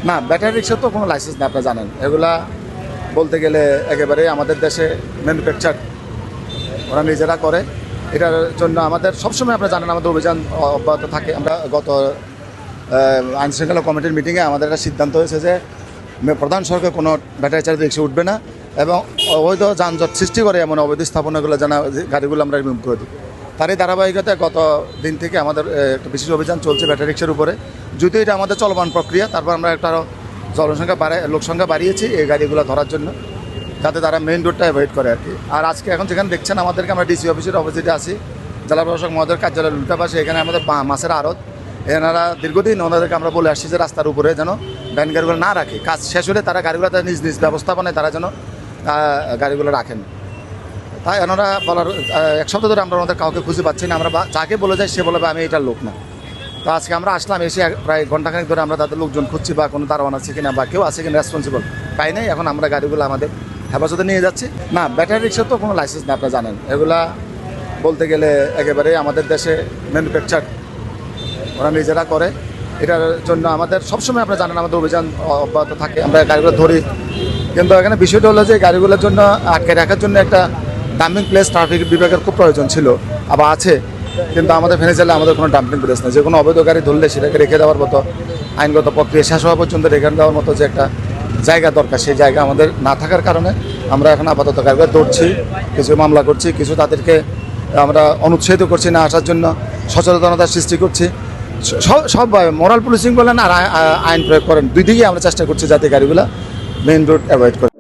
না, ব্যাটারি রিক্সা তো কোনো লাইসেন্স না, আপনারা জানেন। এগুলা বলতে গেলে একেবারে আমাদের দেশে ম্যানুফ্যাকচার ওরা নিজেরা করে। এটার জন্য আমাদের সবসময় আপনারা জানেন আমাদের অভিযান অব্যাহত থাকে। আমরা গত আইনশৃঙ্খলা কমিটির মিটিংয়ে আমাদের একটা সিদ্ধান্ত হয়েছে যে প্রধান সড়কে কোনো ব্যাটারি চালিত রিক্সা উঠবে না এবং অবৈধ যানজট সৃষ্টি করে এমন অবৈধ স্থাপনাগুলো যেন গাড়িগুলো আমরা রিমুভ করে দিই। তারই ধারাবাহিকতায় গত দিন থেকে আমাদের একটা বিশেষ অভিযান চলছে ব্যাটারি রিক্সার উপরে। যদিও এটা আমাদের চলমান প্রক্রিয়া, তারপর আমরা একটা লোকসংখ্যা বাড়িয়েছি এই গাড়িগুলো ধরার জন্য, যাতে তারা মেইন রোডটা অ্যাভয়েড করে আর কি। আর আজকে এখন যেখানে দেখছেন আমাদেরকে, আমরা ডিসি অফিসের অপোজিটে আছি, জেলা প্রশাসক মহোদয়ের কার্যালয়ের উল্টা পাশে। এখানে আমাদের মাছের আড়ত, এনারা দীর্ঘদিন ওনাদেরকে আমরা বলে আসছি যে রাস্তার উপরে যেন ভ্যান গাড়িগুলো না রাখে, কাজ শেষ হলে তারা গাড়িগুলো নিজ নিজ ব্যবস্থাপনায় তারা যেন গাড়িগুলো রাখেন। তাই এনারা বলার এক সপ্তাহ ধরে আমরা ওনাদের কাউকে খুঁজে পাচ্ছি না। আমরা যাকে বলে যাই সে বলবে আমি এটার লোক না। তো আজকে আমরা আসলাম, এসে প্রায় ঘন্টাখানেক ধরে আমরা তাদের লোকজন খুঁজছি বা কোনো দারোয়ান আছে কিনা বা কেউ আছে কিনা রেসপন্সিবল পাই নাই। এখন আমরা গাড়িগুলো আমাদের হেফাজতে নিয়ে যাচ্ছি। না, ব্যাটারি রিক্সা তো কোনো লাইসেন্স না, আপনারা জানেন। এগুলা বলতে গেলে একেবারে আমাদের দেশে ম্যানুফ্যাকচার ওরা নিজেরা করে। এটার জন্য আমাদের সবসময় আপনারা জানেন আমাদের অভিযান অব্যাহত থাকে। আমরা গাড়িগুলো ধরি, কিন্তু এখানে বিষয়টা হলো যে গাড়িগুলোর জন্য আটকে রাখার জন্য একটা ডাম্পিং প্লেস ট্রাফিক বিভাগের খুব প্রয়োজন ছিল, আবার আছে। কিন্তু আমাদের ফেনে চাইলে আমাদের কোনো ডাম্পিং প্লেস নেই। যে কোনো অবৈধ গাড়ি ধরলে সেটাকে রেখে দেওয়ার মতো, আইনগত প্রক্রিয়া শেষ হওয়া পর্যন্ত রেখে দেওয়ার মতো যে একটা জায়গা দরকার, সেই জায়গা আমাদের না থাকার কারণে আমরা এখন আপাতত গাড়িগুলো ধরছি, কিছু মামলা করছি, কিছু তাদেরকে আমরা অনুৎসাহিত করছি না আসার জন্য, সচেতনতার সৃষ্টি করছি। সব মোরাল পুলিশিং বলেন আর আইন প্রয়োগ করেন, দুই দিকেই আমরা চেষ্টা করছি যাতে গাড়িগুলো মেইন রোড অ্যাভয়েড করে।